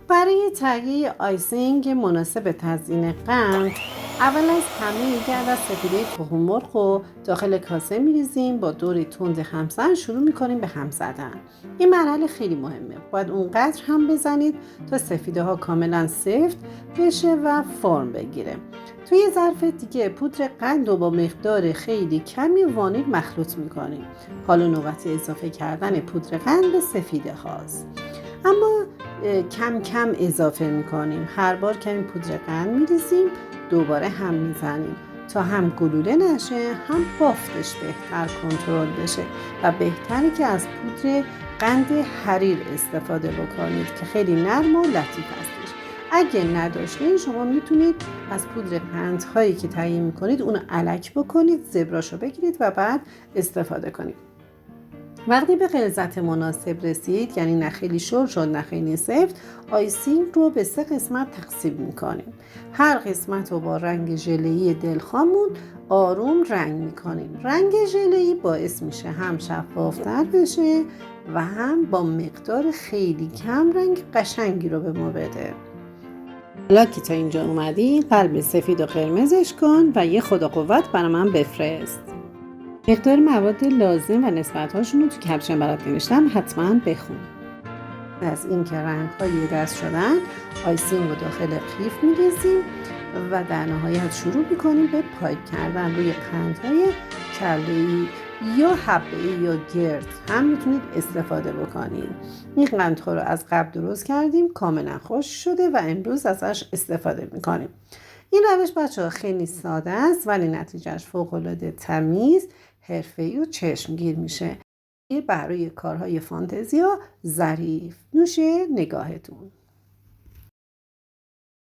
برای تهیه آیسینگ مناسب تزیین قند، اول از همه یک عدد سفیده تخم مرغ رو داخل کاسه می‌ریزیم. با دوری تند خمسن شروع می‌کنیم به هم زدن. این مرحله خیلی مهمه. باید اونقدر هم بزنید تا سفیده ها کاملا سفت بشه و فرم بگیره. توی ظرف دیگه پودر قند رو با مقدار خیلی کمی وانیل مخلوط می‌کنیم. حالا نوبت اضافه کردن پودر قند به سفیده هاست. اما کم کم اضافه میکنیم. هر بار کمی پودر قند میریزیم، دوباره هم میزنیم تا هم گلوله نشه هم بافتش بهتر کنترل بشه و بهتره که از پودر قند حریر استفاده بکنید که خیلی نرم و لطیف هستش. اگه نداشتین شما میتونید از پودر قندهایی که تهیه میکنید اونو الک بکنید، زبراشو بگیرید و بعد استفاده کنید. وقتی به غلظت مناسب رسید، یعنی نه خیلی شل شد نه خیلی سفت، آیسینگ رو به 3 قسمت تقسیم میکنیم. هر قسمت رو با رنگ ژله‌ای دلخواهمون آروم رنگ میکنیم. رنگ ژله‌ای باعث میشه هم شفافتر بشه و هم با مقدار خیلی کم رنگ قشنگی رو به ما بده. حالا که تا اینجا اومدی، قلب سفید و قرمزش کن و یه خدا قوت برای من بفرست. مقدار مواد لازم و نسبت‌هاشون رو تو کپشن برات نوشتم، حتما بخون. از اینکه رنگ‌های دست شدن، آیسینگ رو داخل قیف می‌ریزیم و در نهایت شروع می‌کنیم به پایپ کردن روی قندهای کله‌ای یا حبه‌ای یا گرد هم میتونید استفاده بکنید. این قندها رو از قبل درست کردیم، کاملا خشک شده و امروز ازش استفاده می‌کنیم. این روش بچه‌ها خیلی ساده است ولی نتیجهش فوق‌العاده تمیز، حرفه‌ای و چشمگیر میشه. برای کارهای فانتزیا ظریف. نوش نگاهتون.